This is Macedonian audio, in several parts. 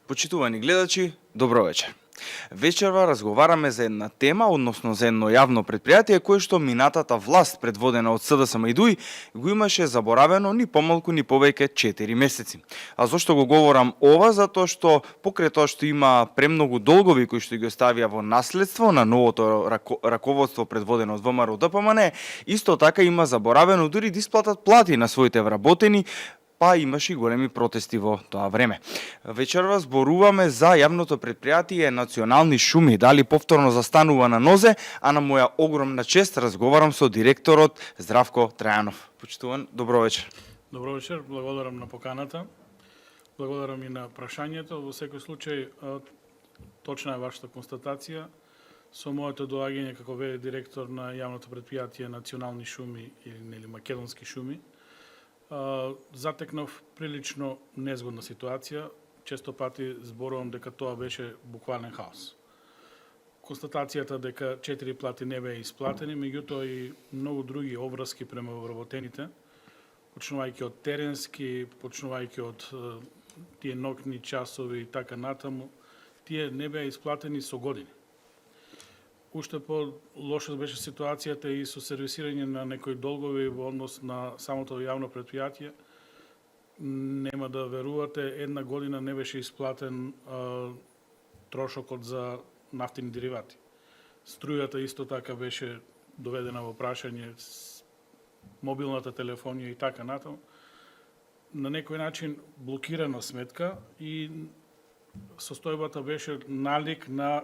Почитувани гледачи, добро вечер. Вечерва разговараме за една тема, односно за едно јавно предпријатие кое што минатата власт предводена од СДСМ и ДУИ го имаше заборавено ни помалку ни повеќе 4 месеци. А зошто го говорам ова? Затоа што покрај тоа што има премногу долгови кои што ги оставија во наследство на новото раководство предводено од ВМРО ДПМН, исто така има заборавено дури да исплатат плати на своите вработени, па имаше и големи протести во тоа време. Вечерва зборуваме за јавното предпријатие Национални шуми, дали повторно застанува на нозе, а на моја огромна чест разговарам со директорот Здравко Трајанов. Почитуван, добро вечер. Добро вечер, благодарам на поканата. Благодарам и на прашањето. Во секој случај, точна е вашата констатација. Со моето доаѓање како ве директор на јавното предпријатие Национални шуми или Македонски шуми, затекнав прилично незгодна ситуација. Често пати зборувам дека тоа беше буквален хаос. Констатацијата дека 4 плати не беа исплатени, меѓутоа и многу други обврски према вработените, почнувајќи од теренски, почнувајќи од тие ноќни часови и така натаму, тие не беа исплатени со години. Уште по-лоша беше ситуацијата и со сервисирање на некои долгови во однос на самото јавно предпријатие. Нема да верувате, една година не беше исплатен трошокот за нафтени деривати. Струјата исто така беше доведена во прашање, мобилната телефонија и така натаму. На некој начин блокирана сметка и состојбата беше налик на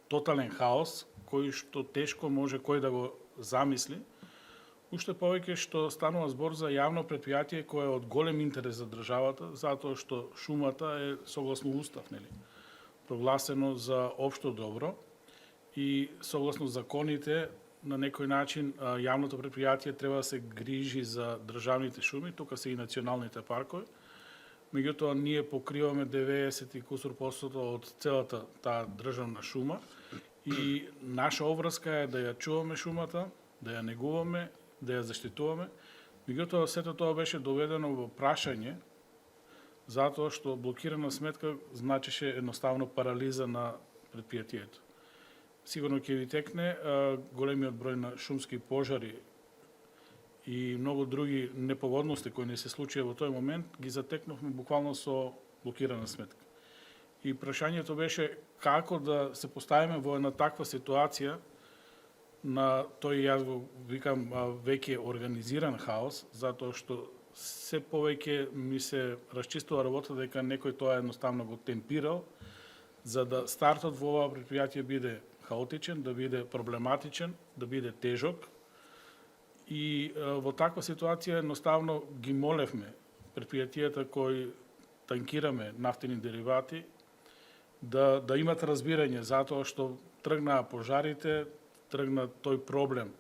тотален хаос, кој што тешко може кој да го замисли, уште повеќе што станува збор за јавно предпријатие кое е од голем интерес за државата, затоа што шумата е согласно устав, нели, прогласено за општо добро и согласно законите на некој начин јавното предпријатие треба да се грижи за државните шуми, тука се и националните паркови. Меѓутоа ние покриваме 90 и кусур % од целата таа државна шума. И наша обврска е да ја чуваме шумата, да ја негуваме, да ја заштитуваме. Меѓутоа, сето тоа беше доведено во прашање, затоа што блокирана сметка значеше едноставно парализа на предпријатието. Сигурно ќе ви текне големиот број на шумски пожари и многу други непогодности кои не се случија во тој момент, ги затекнавме буквално со блокирана сметка. И прашањето беше како да се поставиме во една таква ситуација на тој, јас го викам, веќе организиран хаос, затоа што се повеќе ми се расчистува работа дека некој тоа едноставно го темпирал, за да стартот во ова предпријатие биде хаотичен, да биде проблематичен, да биде тежок. И во таква ситуација едноставно ги молевме предпријатијата кои танкираме нафтени деривати, да имат разбирање затоа што тргнаа пожарите, тргна тој проблем.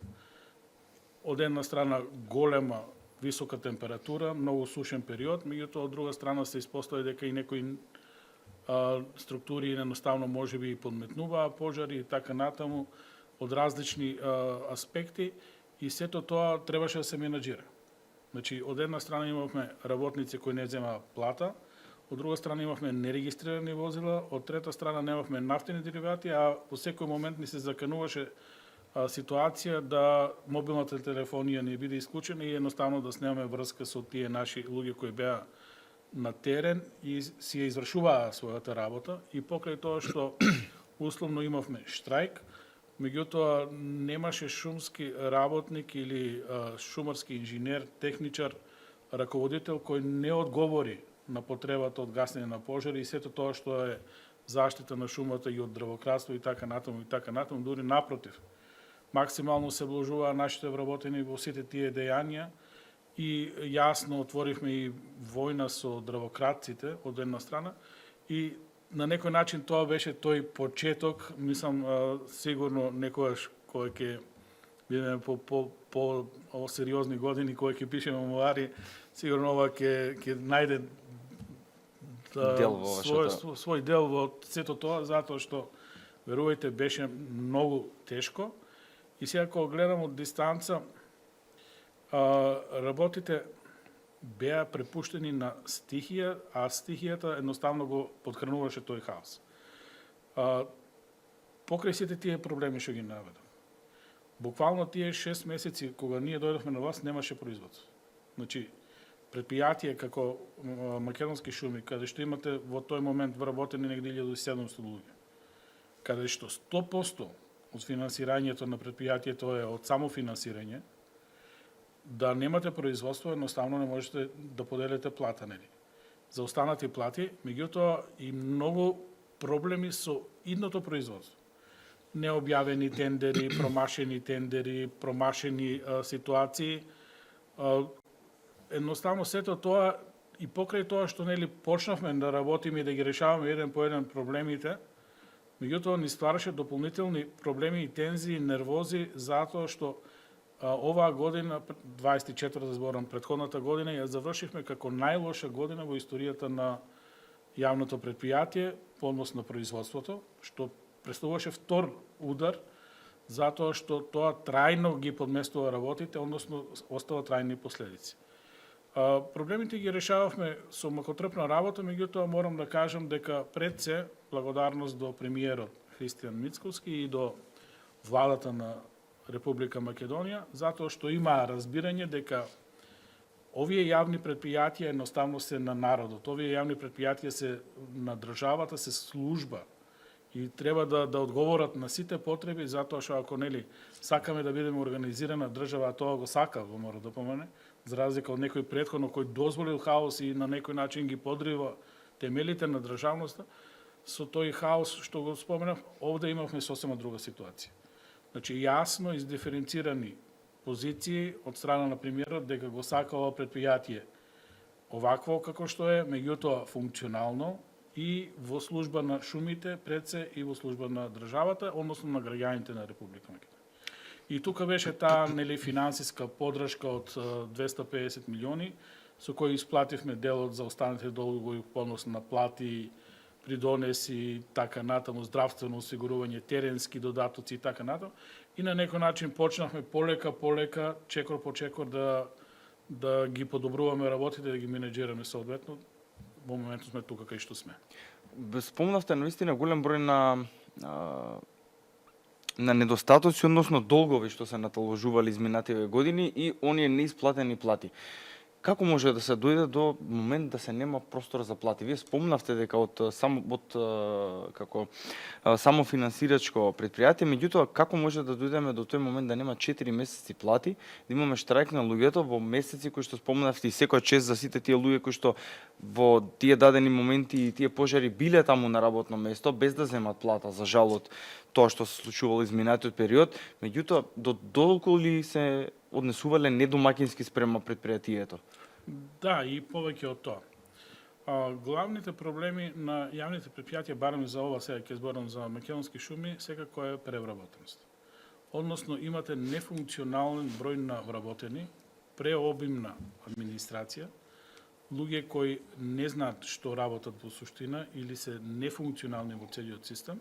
Од една страна голема висока температура, многу сушен период, меѓутоа од друга страна се испостави дека и некои структури едноставно можеби и подметнуваа пожари и така натаму од различни аспекти и сето тоа требаше да се менаџира. Значи, од една страна имавме работници кои не земаа плата, од друга страна имавме нерегистрирани возила, од трета страна немавме нафтени деривати, а во секој момент ни се закануваше ситуација да мобилната телефонија не биде исклучена и едноставно да снемаме врска со тие наши луѓе кои беа на терен и си ја извршуваа својата работа. И покрај тоа што условно имавме штрајк, меѓутоа немаше шумски работник или шумарски инженер, техничар, раководител кој не одговори на потребата од гаснење на пожари и сето тоа што е заштита на шумата и од дрвократство и така натаму, дури напротив. Максимално се вложуваа нашите вработени во сите тие дејанија и јасно отворивме и војна со дрвократците од една страна и на некој начин тоа беше тој почеток, мислам сигурно некогаш кој ќе бидеме по сериозни години, кој ќе пишеме мемуари, сигурно ова ќе најде свој дел во сето тоа, затоа што, верувајте, беше многу тешко. И сега кога гледам од дистанца, работите беа препуштени на стихија, а стихијата едноставно го подхрануваше тој хаос. Покрај сите тие проблеми што ги наведов, буквално тие 6 месеци кога ние дојдовме на власт немаше производство. Значи, предпријатие како Македонски шуми, каде што имате во тој момент вработени негде 1700 луѓе, каде што 100% од финансирањето на предпријатието е од самофинансирање, да немате производство, едноставно не можете да поделите плата, нели? За останати плати, меѓутоа и многу проблеми со идното производство. Необјавени тендери, промашени ситуации. Едноставно сето тоа и покрај тоа што нели почнавме да работиме и да ги решаваме еден по еден проблемите, меѓутоа ни ствараше дополнителни проблеми и тензии, нервози, затоа што оваа година, 24 да зборам, претходната година, ја завршивме како најлоша година во историјата на јавното предпријатие по однос на производството, што представуваше втор удар, затоа што тоа трајно ги подместува работите, односно остава трајни последици. Проблемите ги решававме со макотрпна работа, меѓутоа морам да кажам дека пред се, благодарност до премиерот Христијан Мицкоски и до владата на Република Македонија, затоа што имаа разбирање дека овие јавни предпријатија едноставно се на народот, овие јавни предпријатија се на државата, се служба и треба да одговорат на сите потреби, затоа што ако нели сакаме да бидеме организирана држава, а тоа го сака, го мора да помене, за разлика од некој претходно кој дозволил хаос и на некој начин ги подрива темелите на државноста, со тој хаос што го споменав, овде имавме сосема друга ситуација. Значи, јасно издиференцирани позиции од страна на премиерот дека го сака ова предпријатие овакво како што е, меѓутоа функционално и во служба на шумите пред се и во служба на државата, односно на граѓаните на Република Македонија. И тука беше таа нели финансиска поддршка од 250 милиони со кои исплативме дел од заостанатите долгови по однос на плати, придонеси, така натаму, здравствено осигурување, теренски додатоци и така натаму. И на некој начин почнавме полека, чекор по чекор да ги подобруваме работите, да ги менеджираме соодветно. Во моментот сме тука кај што сме. Спомнавте наистина голем број на недостатоци, односно долгови што се наталожували изминативе години и оние неисплатени плати. Како може да се дојде до момент да се нема простор за плати? Вие спомнавте дека од само финансирачко предпријатие, меѓутоа како може да дојдеме до тој момент да нема 4 месеци плати, да имаме штрајк на луѓето во месеци кои што спомнавте и секоја чест за сите тие луѓе кои што во тие дадени моменти и тие пожари биле таму на работно место без да земат плата, за жал од тоа што се случувало изминатиот период, меѓутоа додолку ли се однесувале недомакински спрема предпријатието? Да, и повеќе од тоа. Главните проблеми на јавните предпријатија, барем за ова сега ќе зборам за Македонски шуми, секако е превработеност. Односно имате нефункционален број на вработени, преобимна администрација, луѓе кои не знаат што работат во суштина или се нефункционални во целиот систем,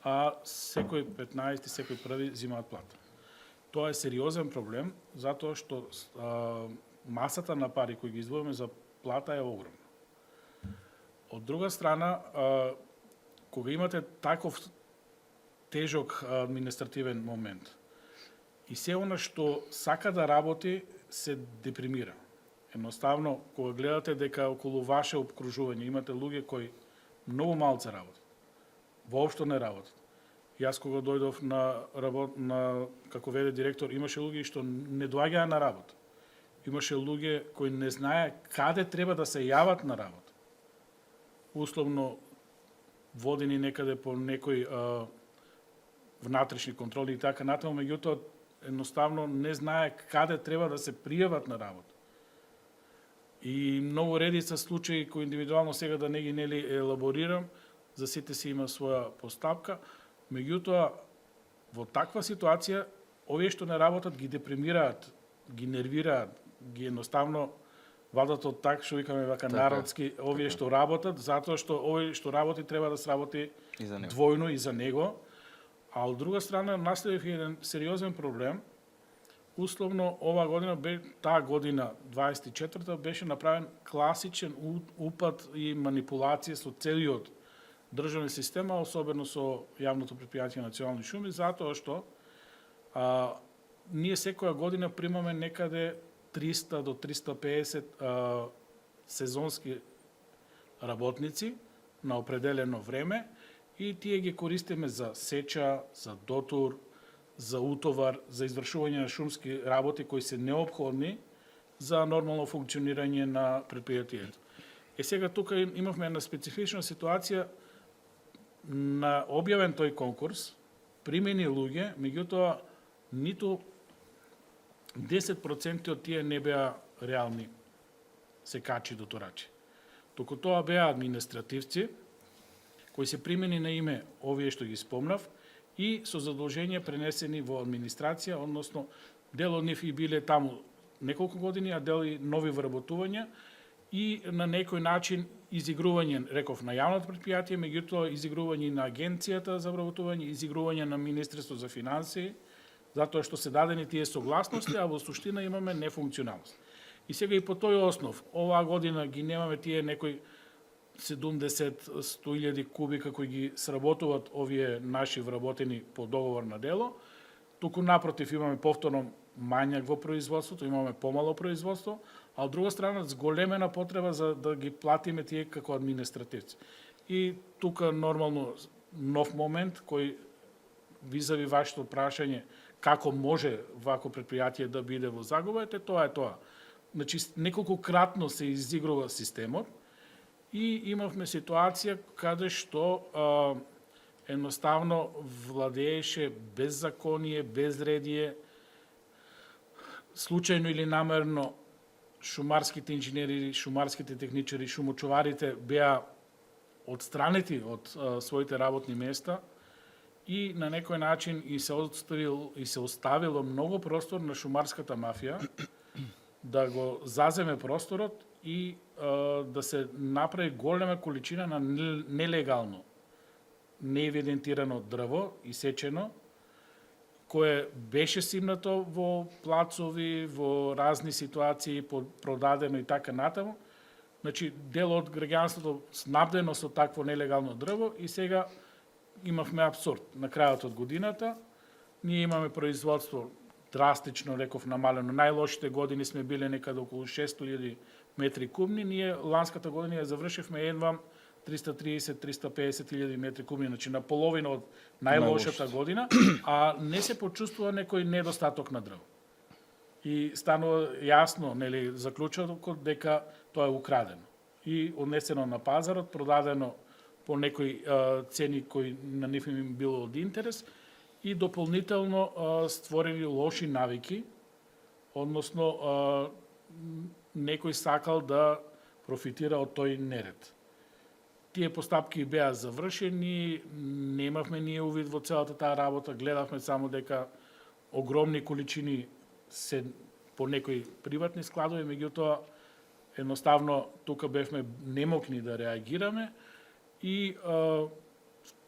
а секој 15, секој први земаат плата. Тоа е сериозен проблем, затоа што масата на пари кои ги издвојаме за плата е огромна. Од друга страна, кога имате таков тежок административен момент и се она што сака да работи се депримира. Едноставно, кога гледате дека околу ваше обкружување имате луѓе кои многу малце работат, воопшто не работат. Јас кога дојдов на како веде директор, имаше луѓе што не доаѓаа на работа. Имаше луѓе кои не знае каде треба да се јават на работа. Условно водени некаде по некои внатрешни контроли и така натаму, меѓутоа едноставно не знае каде треба да се пријават на работа. И многу редица случаи кои индивидуално сега да не ги елаборирам, за сите си има своја постапка, меѓутоа во таква ситуација овие што не работат ги депримираат, ги нервираат, ги едноставно вадат од так што викаме вака народски, овие што работат, затоа што овие што работи треба да сработи двојно и за него. А од друга страна наследив еден сериозен проблем условно ова година таа година 24-та беше направен класичен упад и манипулација со целиот државен система, особено со јавното предпријатие Национални шуми, затоа што ние секоја година примаме некаде 300 до 350 сезонски работници на определено време и тие ги користиме за сеча, за дотур, за утовар, за извршување на шумски работи кои се неопходни за нормално функционирање на предпријатието. Сега тука имавме една специфична ситуација, на објавен тој конкурс, примени луѓе, меѓутоа ниту 10% од тие не беа реални секачи дотурачи. Туку тоа беа административци, кои се примени на име овие што ги спомнав, и со задолженија пренесени во администрација, односно дел од нив и биле таму неколку години, а дел и нови вработувања и на некој начин изигрување, реков, на јавното предпријатие, меѓутоа изигрување на агенцијата за вработување, изигрување на Министерство за финансии, затоа што се дадени тие согласности, а во суштина имаме нефункционалност. И сега и по тој основ, оваа година ги немаме тие некои 70-100.000 кубика кои ги сработуваат овие наши вработени по договор на дело, туку напротив имаме повторно мањак во производството, имаме помало производство, а од друга страна зголемена потреба за да ги платиме тие како административци. И тука нормално нов момент кој визави вашето прашање како може вако предпријатие да биде во загуба, тоа е тоа. Значи, неколку кратно се изигрува системот и имавме ситуација каде што едноставно владееше беззаконие, безредие, случајно или намерно шумарските инженери, шумарските техничари, шумочуварите беа одстранети од своите работни места и на некој начин и се оставило многу простор на шумарската мафија да го заземе просторот и да се направи голема количина на нелегално, неевидентирано дрво исечено, кое беше симнато во плацови, во разни ситуации, продадено и така натаму. Значи, дел од граѓанството снабдено со такво нелегално дрво и сега имавме абсурд. На крајот од годината ние имаме производство драстично, реков, намалено. Најлошите години сме биле некаде околу 600.000 метри кубни, ние ланската година ја завршивме едвам 330-350.000 метри кубни, значи на половина од најлошата година, а не се почувствува некој недостаток на дрво. И станува јасно, нели, заклучокот дека тоа е украдено и однесено на пазарот, продадено по некои цени кои на нив им било од интерес и дополнително створени лоши навики, односно некој сакал да профитира од тој неред. Тие постапки беа завршени, немавме ние увид во целата таа работа, гледавме само дека огромни количини се по некои приватни складови, меѓутоа едноставно тука бевме немокни да реагираме и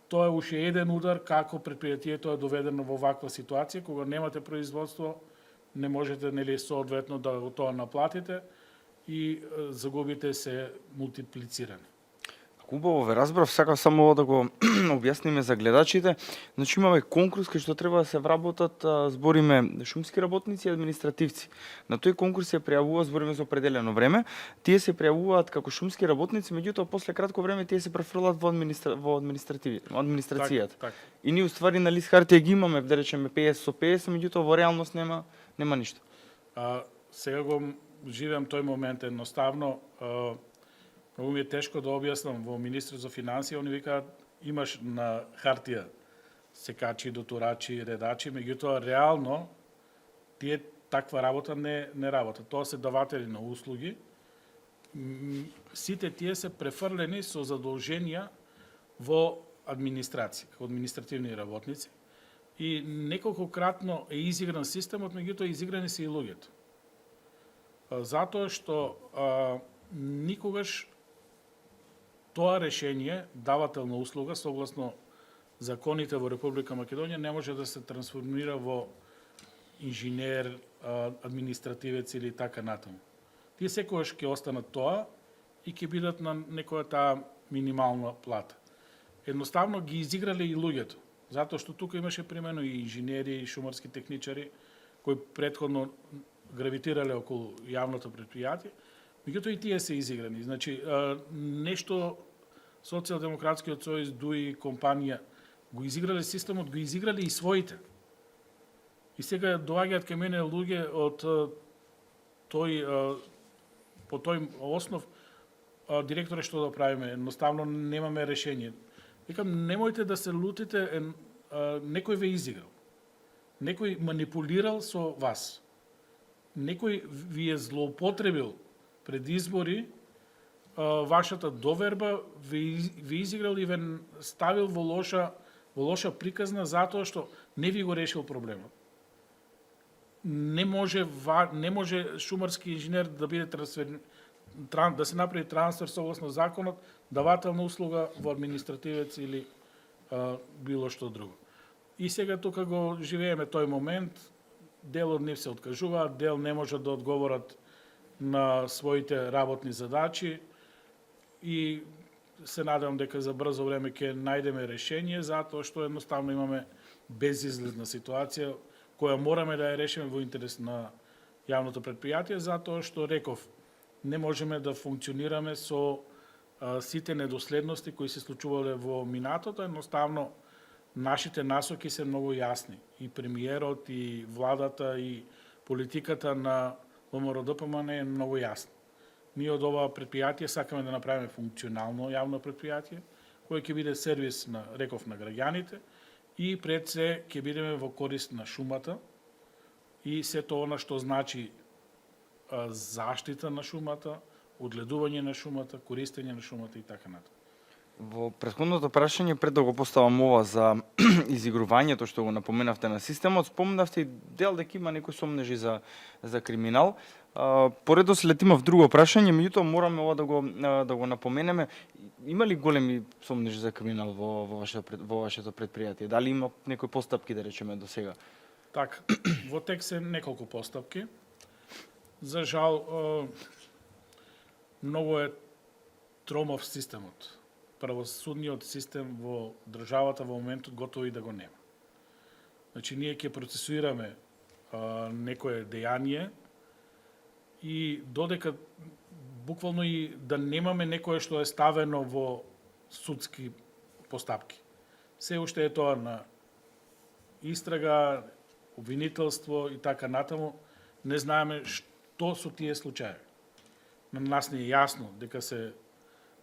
тоа е уште еден удар како предпријатието е доведено во ваква ситуација, кога немате производство, не можете, нели, соодветно да го тоа наплатите и загубите се мултиплицирани. Убаво ве разбрав, сакам само да го објасниме за гледачите. Значи имаме конкурс кај што треба да се вработат, збориме, шумски работници и административци. На тој конкурс се пријавуваат, збориме за определено време, тие се пријавуваат како шумски работници, меѓутоа после кратко време тие се префрлат во администрацијата. Так. И ние уствари на лист хартија ги имаме, да речеме 50 со 50, меѓутоа во реалност нема ништо. Сега го живеам тој момент едноставно. Многу ми е тешко да објаснам во Министерство за финансии, они викаат имаш на хартија секачи, дотурачи, редачи, меѓутоа реално тие таква работа не работат. Тоа се даватели на услуги. Сите тие се префрлени со задолженија во администрација, како административни работници. И неколкократно е изигран системот, меѓутоа изиграни се и луѓето. Затоа што никогаш тоа решение, давател на услуга, согласно законите во Република Македонија, не може да се трансформира во инженер, административец или така натаму. Тие секогаш ќе останат тоа и ќе бидат на некоја таа минимална плата. Едноставно ги изиграле и луѓето, затоа што тука имаше примерно и инженери, и шумарски техничари кои претходно гравитирале околу јавното предпријатие, меѓутоа и тие се изиграни. Значи, нешто Социјалдемократскиот сојуз, ДУИ, компанија го изиграле системот, го изиграле и своите. И сега доаѓаат кај мене луѓе од по тој основ, директоре, што да правиме? Едноставно немаме решение. Викам, немојте да се лутите, некој ве изиграл. Некој манипулирал со вас. Некој ви е злоупотребил пред избори, вашата доверба ви изиграл и ве ставил во лоша приказна затоа што не ви го решил проблемот. Не може шумарски инженер да биде да се направи трансфер согласно законот, давателна услуга во административец или било што друго. И сега тука го живееме тој момент, дел од нив се откажуваат, дел не можат да одговорат на своите работни задачи и се надевам дека за брзо време ќе најдеме решение, затоа што едноставно имаме безизлезна ситуација која мораме да ја решиме во интерес на јавното предпријатие, затоа што реков, не можеме да функционираме со сите недоследности кои се случувале во минатото, едноставно нашите насоки се многу јасни. И премиерот, и владата, и политиката на ВМРО-ДПМН е многу јасна. Ние од ова предпријатие сакаме да направиме функционално јавно предпријатие, кое ќе биде сервис на граѓаните и пред се ќе бидеме во корист на шумата и сето она што значи заштита на шумата, одгледување на шумата, користење на шумата и така натаму. Во претходното прашање, пред да го поставам ова за изигрувањето што го напоменавте на системот, спомнавте и дел дека има некои сомнежи за криминал. Поредослед имав друго прашање, меѓутоа мораме ова да го напоменеме. Има ли големи сомнежи за криминал во вашето предпријатие? Дали има некои постапки, да речеме, до сега? Така, во тек се неколку постапки. За жал, многу е тромав системот. Правосудниот систем во државата во моментот готово и да го нема. Значи, ние ќе процесуираме некое дејание и додека буквално и да немаме некое што е ставено во судски постапки. Се уште е тоа на истрага, обвинителство и така натаму, не знаеме што со тие случаи. На нас не е јасно дека се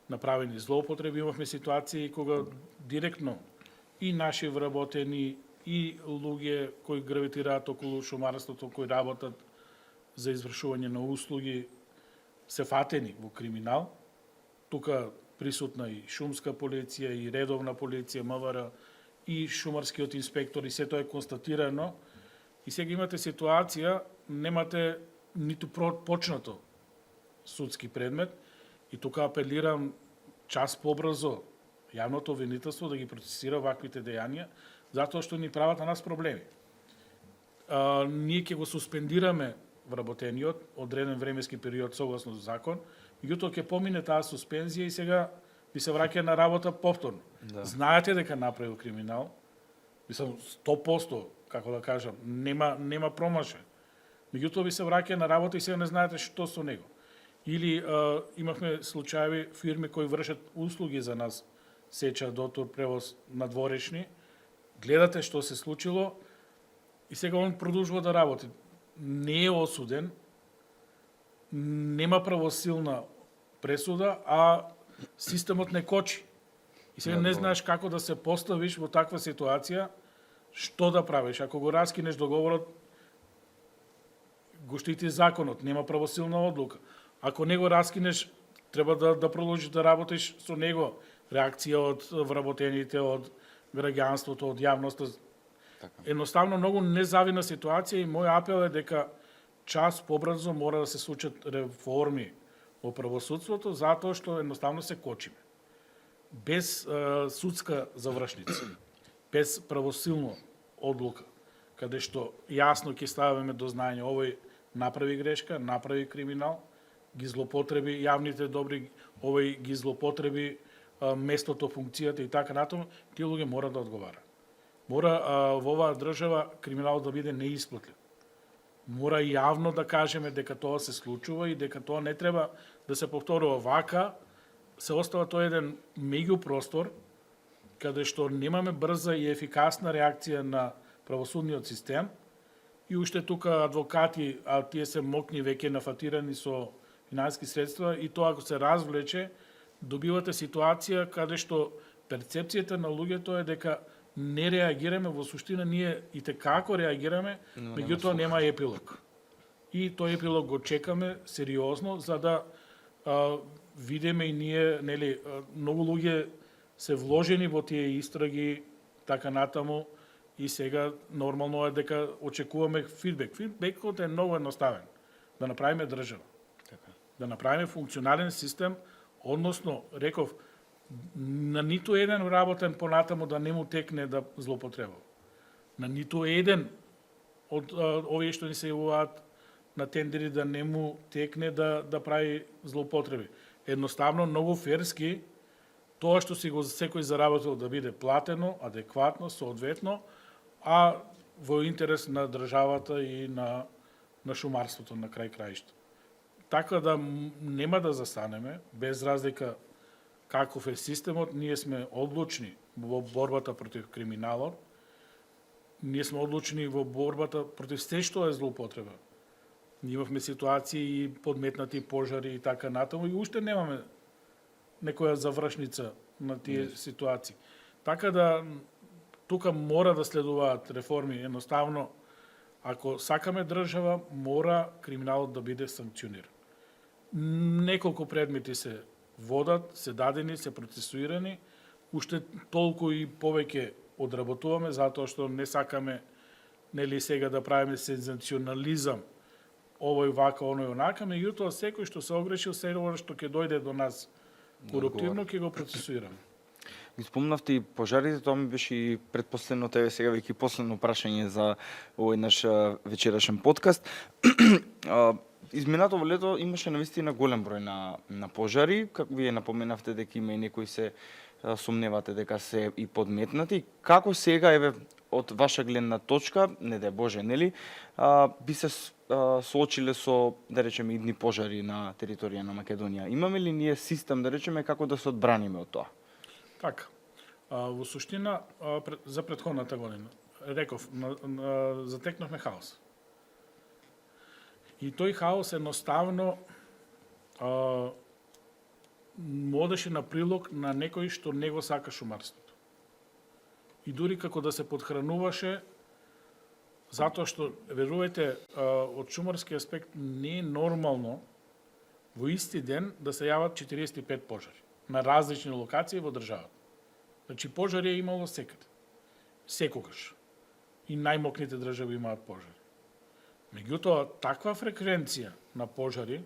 направени злоупотреби, имавме ситуации кога директно и наши вработени и луѓе кои гравитираат околу шумарството, кои работат за извршување на услуги, се фатени во криминал. Тука присутна и шумска полиција, и редовна полиција, МВР, и шумарскиот инспектор, и сето е констатирано. И сега имате ситуација, немате ниту почнато судски предмет, и тука апелирам час побрзо јавното обвинителство да ги процесира ваквите дејанија, затоа што ни прават на нас проблеми. Ние ќе го суспендираме вработениот одреден временски период согласно закон, меѓутоа ќе помине таа суспензија и сега ви се враќа на работа повторно. Да. Знаете дека направил криминал, мислам 100%, како да кажам, нема промашај. Меѓутоа ви се враќа на работа и сега не знаете што со него. Или имавме случаеви фирми кои вршат услуги за нас, сеча, дотур, превоз надворешни, гледате што се случило и сега он продолжува да работи. Не е осуден, нема правосилна пресуда, а системот не кочи. И сега не знаеш како да се поставиш во таква ситуација, што да правиш. Ако го раскинеш договорот, го штити законот, нема правосилна одлука. Ако не го раскинеш, треба да продолжиш да работиш со него. Реакција од вработените, од граѓанството, од јавноста. Така. Едноставно многу незавидна ситуација и мој апел е дека час побрзо мора да се случат реформи во правосудството, затоа што едноставно се кочиме. Без судска завршница, без правосилна одлука, каде што јасно ќе ставаме до знање овој направи грешка, направи криминал, ги злоупотреби јавните добри, овој ги злоупотреби местото, функцијата и така натаму, тие луѓе мора да одговара. Мора во оваа држава криминалот да биде неисплатлив. Мора јавно да кажеме дека тоа се случува и дека тоа не треба да се повторува. Вака се остава тој еден меѓупростор каде што немаме брза и ефикасна реакција на правосудниот систем и уште тука адвокати, а тие се мокни веќе нафатирани со финансиски средства и тоа ако се развлече, добивате ситуација каде што перцепцијата на луѓето е дека не реагираме, во суштина ние и како реагираме, меѓутоа нема епилог. И тој епилог го чекаме сериозно за да видиме и ние, нели, многу луѓе се вложени во тие истраги, така натаму, и сега нормално е дека очекуваме фидбек. Фидбекот е многу едноставен. Да направиме држава. Да направиме функционален систем, односно, реков, на ниту еден работен понатаму да не му текне да злоупотребува. На ниту еден од овие што ни се јавуваат на тендери да не му текне да прави злоупотреби. Едноставно, многу ферски, тоа што си го секој заработил да биде платено, адекватно, соодветно, а во интерес на државата и на шумарството на крај краишта. Така да нема да застанеме, без разлика каков е системот, ние сме одлучни во борбата против криминалот, ние сме одлучни во борбата против се што е злоупотреба. Ние имавме ситуации и подметнати пожари и така натаму и уште немаме некоја завршница на тие ситуации. Така да тука мора да следуваат реформи. Едноставно, ако сакаме држава, мора криминалот да биде санкциониран. Неколку предмети се водат, се дадени, се процесуирани, уште толку и повеќе одработуваме, затоа што не сакаме нели сега да правиме сензационализам, овој вака, оној онака, меѓутоа секој што се огрешил, секој што ќе дојде до нас коруптивно, ќе го процесуираме. Ги спомнавте и пожарите, тоа ми беше и предпоследно тебе сега веќе последно прашање за овој наш вечерашен подкаст. Изминато лето имаше навистина голем број на пожари, како вие напоменавте дека има и некои се сомневате дека се и подметнати. Како сега, еве, од ваша гледна точка, не дај Боже, нели, би се соочиле со, да речеме, идни пожари на територија на Македонија? Имаме ли ние систем, да речеме, како да се одбраниме од тоа? Така. Во суштина, за претходната година, реков, затекнавме хаос. И тој хаос едноставно одеше на прилог на некој што не го сака шумарството. И дури како да се подхрануваше, затоа што, верувате, од шумарски аспект не е нормално во исти ден да се јават 45 пожари на различни локации во државата. Значи, пожари е имало секаде. Секогаш. И најмокните држави имаат пожари. Меѓутоа, таква фреквенција на пожари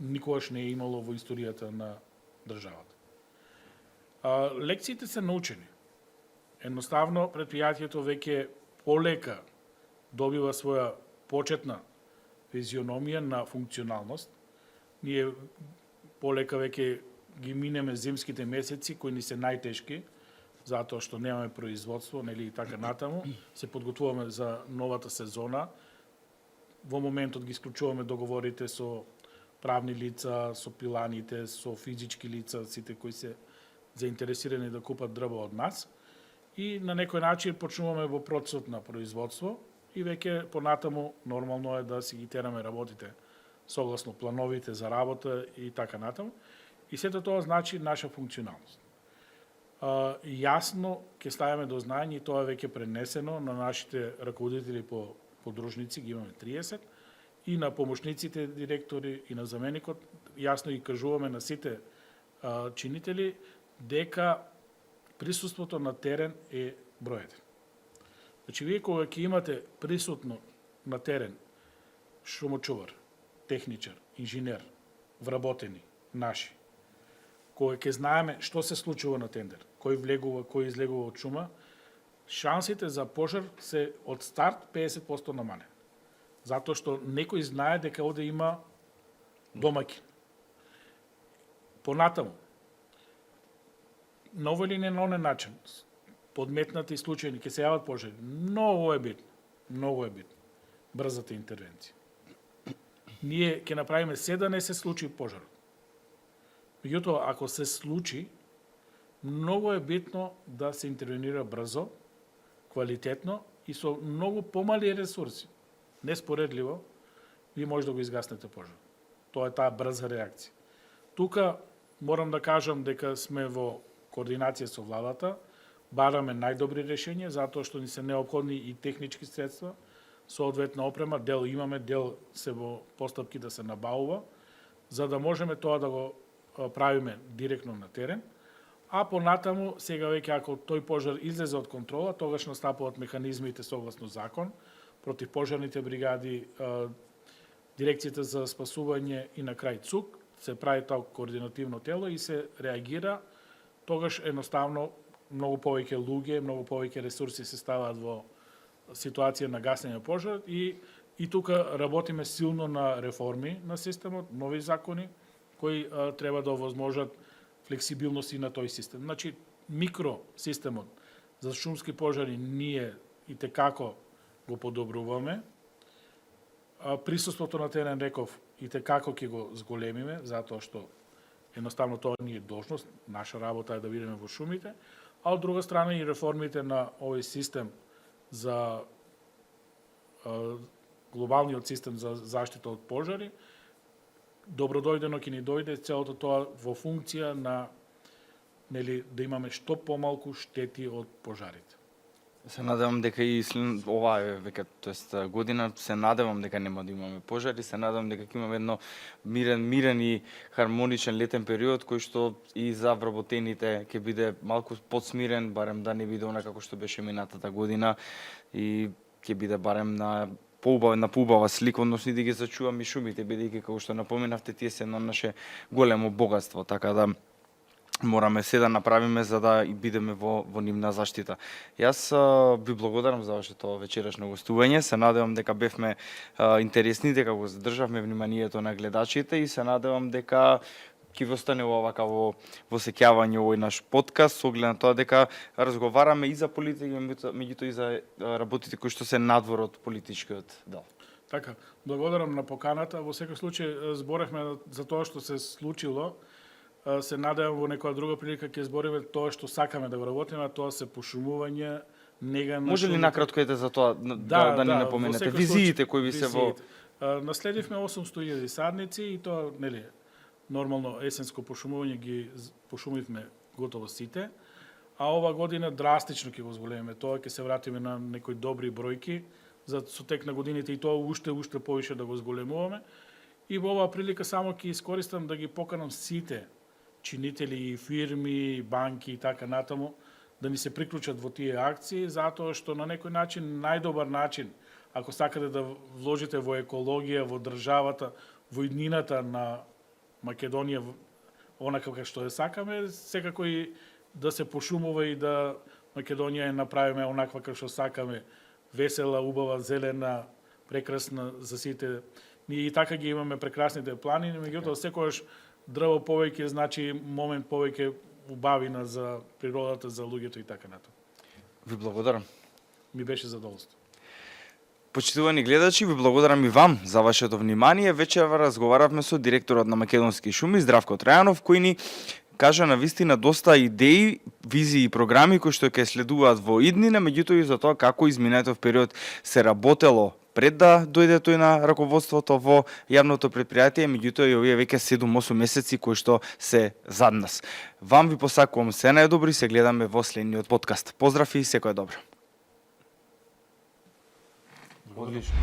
никогаш не е имало во историјата на државата. Лекциите се научени. Едноставно, предпријатието веќе полека добива своја почетна физиономија на функционалност. Ние полека веќе ги минеме зимските месеци, кои ни се најтешки, затоа што немаме производство, нели и така натаму. Се подготвуваме за новата сезона. Во моментот ги исклучуваме договорите со правни лица, со пиланите, со физички лица, сите кои се заинтересирани да купат дрво од нас. И на некој начин почнуваме во процесот на производство и веќе понатаму нормално е да си ги тераме работите согласно плановите за работа и така натаму. И сето тоа значи наша функционалност. Јасно ќе ставиме до знаење и тоа е веќе пренесено на нашите раководители по подружници, ги имаме 30, и на помошниците директори и на заменикот, јасно ги кажуваме на сите чинители дека присуството на терен е броједен. Значи, вие кога ќе имате присутно на терен шумочувар, техничар, инженер, вработени, наши, кога ќе знаеме што се случува на тендер, кој влегува, кој излегува од шума, шансите за пожар се од старт 50% намалени. Затоа што некој знае дека оде има домаќин. Понатаму, на овој или на онен начин, подметнати случаи, ќе се јават пожари. Многу е битно брзата интервенција. Ние ќе направиме се да не се случи пожар. Меѓутоа, ако се случи, многу е битно да се интервенира брзо, квалитетно и со многу помали ресурси. Неспоредливо, ви може да го изгаснете пожар. Тоа е таа брза реакција. Тука морам да кажам дека сме во координација со владата, бараме најдобри решенија, затоа што ни се необходни и технички средства, соодветна опрема, дел имаме, дел се во постапки да се набавува, за да можеме тоа да го правиме директно на терен, а понатаму, сега веќе ако тој пожар излезе од контрола, тогаш настапуваат механизмите согласно закон, против пожарните бригади, дирекцијата за спасување и на крај ЦУК, се прави тоа координативно тело и се реагира, тогаш едноставно многу повеќе луѓе, многу повеќе ресурси се ставаат во ситуација на гасење пожар и тука работиме силно на реформи на системот, нови закони кои треба да овозможат флексибилност и на тој систем. Значи, микросистемот за шумски пожари ние и текако го подобруваме. Присуството на терен, реков, и текако ќе го зголемиме, затоа што едноставно тоа ни е должност, наша работа е да видиме во шумите, а од друга страна и реформите на овој систем за глобалниот систем за заштита од пожари, добродојдено ќе ни дојде целото тоа во функција на да имаме што помалку штети од пожарите. Се надевам дека и оваа е веќе, тоест година, се надевам дека нема да имаме пожари, се надевам дека ќе имаме едно мирен и хармоничен летен период кој што и за вработените ќе биде малку подсмирен, барем да не биде онака како што беше минатата година и ќе биде барем на поубава слика, односно да ги зачуваме шумите, бидејќи како што напоменавте, тие се едно наше големо богатство, така да мораме се да направиме за да бидеме во нивна заштита. Јас ви благодарам за вашето вечерашно гостување. Се надевам дека бевме интересни, дека го задржавме вниманието на гледачите и се надевам дека ќе ви остане овака во сеќавање овој наш подкаст, со оглед на тоа дека разговараме и за политика, меѓутоа и за работите кои што се надвор од политичкиот дел. Така, благодарам на поканата. Во секој случај зборевме за тоа што се случило. Се надевам во некоја друга прилика ќе збориме тоа што сакаме да го работиме, а тоа се пошумување, нега на Може ли накратко за тоа да ни напоменете визиите кои ви се во наследивме 800.000 садници и тоа нормално есенско пошумување ги пошумивме готово сите, а ова година драстично ќе го зголемиме тоа, ќе се вратиме на некои добри бројки за со тек на годините и тоа уште повише да го зголемуваме. И во оваа прилика само ќе искористам да ги поканам сите чинители и фирми, банки и така натаму да ни се приклучат во тие акции, затоа што на некој начин, најдобар начин, ако сакате да вложите во екологија, во државата, во иднината на Македонија, онака како што ја сакаме, секако и да се пошумува и да Македонија ја направиме онаква како што сакаме, весела, убава, зелена, прекрасна за сите. Ние и така ги имаме прекрасните планини, меѓутоа секогаш дрво повеќе значи момент повеќе убавина за природата, за луѓето и така натаму. Ви благодарам. Ми беше задоволство. Почитувани гледачи, ви благодарам и вам за вашето внимание. Вечерва разговаравме со директорот на Македонски шуми Здравко Трајанов, кој ни кажа на вистина доста идеи, визии и програми кои што ќе следуваат во иднина, меѓутоа и за тоа како изминатов период се работело пред да дојде тој на раководството во јавното предпријатие, меѓутоа и овие веќе 7-8 месеци кои што се зад нас. Вам ви посакувам се најдобро и се гледаме во следниот подкаст. Поздрав и секое добро. Одлично.